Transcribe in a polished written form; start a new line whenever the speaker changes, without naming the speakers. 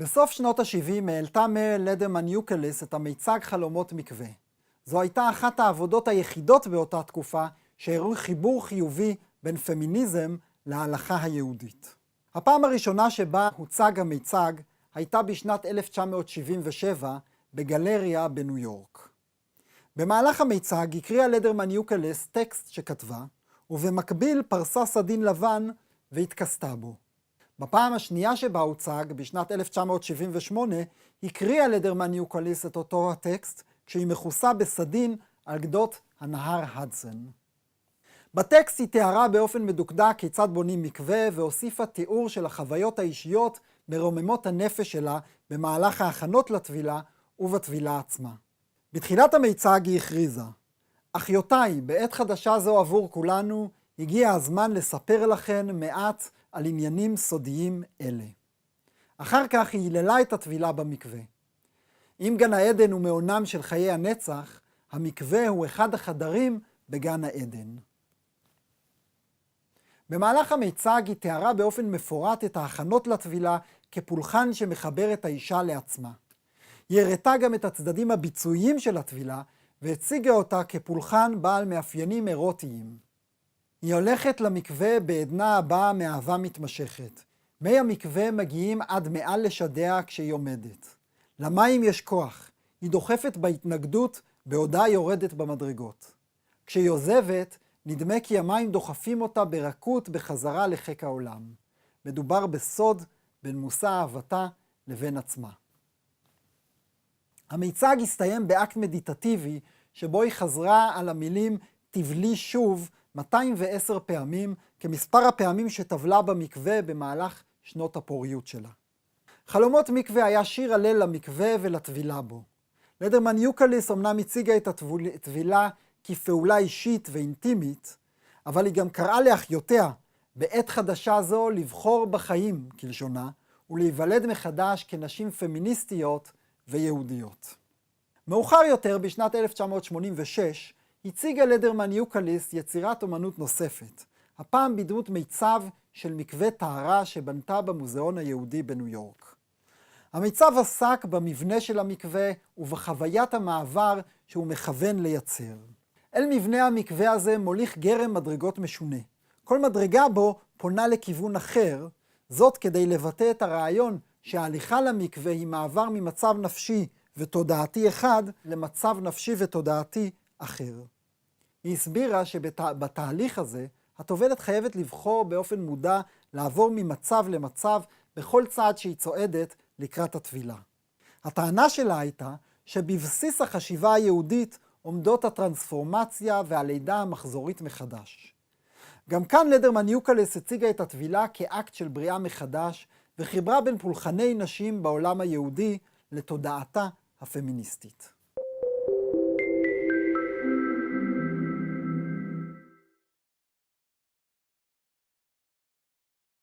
בסוף שנות ה-70 העלתה מריל לדרמן יוקליס את המיצג חלומות מקווה. זו הייתה אחת העבודות היחידות באותה תקופה שהראו חיבור חיובי בין פמיניזם להלכה היהודית. הפעם הראשונה שבה הוצג המיצג הייתה בשנת 1977 בגלריה בניו יורק. במהלך המיצג הקריאה לדרמן יוקליס טקסט שכתבה, ובמקביל פרסה סדין לבן והתכסתה בו. בפעם השנייה שבה הוצג, בשנת 1978, הקריאה לדרמן יוקליס את אותו הטקסט, כשהיא מכוסה בסדין על גדות הנהר הדסון. בטקסט היא תיארה באופן מדוקדק כיצד בונים מקווה, והוסיפה תיאור של החוויות האישיות מרוממות הנפש שלה במהלך ההכנות לטבילה ובטבילה עצמה. בתחילת המיצג היא הכריזה: אחיותיי, בעת חדשה זו עבור כולנו, הגיע הזמן לספר לכן מעט על עניינים סודיים אלה. אחר כך היא היללה את הטבילה במקווה. אם גן העדן הוא מעונם של חיי הנצח, המקווה הוא אחד החדרים בגן העדן. במהלך המיצג היא תיארה באופן מפורט את ההכנות לטבילה כפולחן שמחבר את האישה לעצמה. היא הראתה גם את הצדדים הביצועיים של הטבילה, והציגה אותה כפולחן בעל מאפיינים אירוטיים. היא הולכת למקווה בעדנה הבאה מאהבה מתמשכת. מי המקווה מגיעים עד מעל לשדיה כשהיא עומדת. למים יש כוח. היא דוחפת בהתנגדות בעודה יורדת במדרגות. כשהיא עוזבת, נדמה כי המים דוחפים אותה ברכות בחזרה לחיק העולם. מדובר בסוד בין מושא אהבתה לבין עצמה. המיצג הסתיים באקט מדיטטיבי, שבו היא חזרה על המילים "תבלי שוב" 210 פעמים, כמספר הפעמים שטבלה במקווה במהלך שנות הפוריות שלה. חלומות מקווה היה שיר הלל למקווה ולטבילה בו. לדרמן יוקליס אמנם הציגה את הטבילה כפעולה אישית ואינטימית, אבל היא גם קראה לאחיותיה בעת חדשה זו לבחור בחיים, כלשונה, ולהיוולד מחדש כנשים פמיניסטיות ויהודיות. מאוחר יותר, בשנת 1986, הציגה לדרמן יוקליס יצירת אומנות נוספת, הפעם בדמות מיצב של מקווה טהרה שבנתה במוזיאון היהודי בניו יורק. המיצב עסק במבנה של המקווה ובחוויית המעבר שהוא מכוון לייצר. אל מבנה המקווה הזה מוליך גרם מדרגות משונה. כל מדרגה בו פונה לכיוון אחר, זאת כדי לבטא את הרעיון שההליכה למקווה היא מעבר ממצב נפשי ותודעתי אחד למצב נפשי ותודעתי אחר. היא הסבירה שבתהליך הזה הטובלת חייבת לבחור באופן מודע לעבור ממצב למצב בכל צעד שהיא צועדת לקראת הטבילה. הטענה שלה הייתה שבבסיס החשיבה היהודית עומדות הטרנספורמציה והלידה המחזורית מחדש. גם כאן לדרמן יוקליס הציגה את הטבילה כאקט של בריאה מחדש, וחיברה בין פולחני נשים בעולם היהודי לתודעתה הפמיניסטית.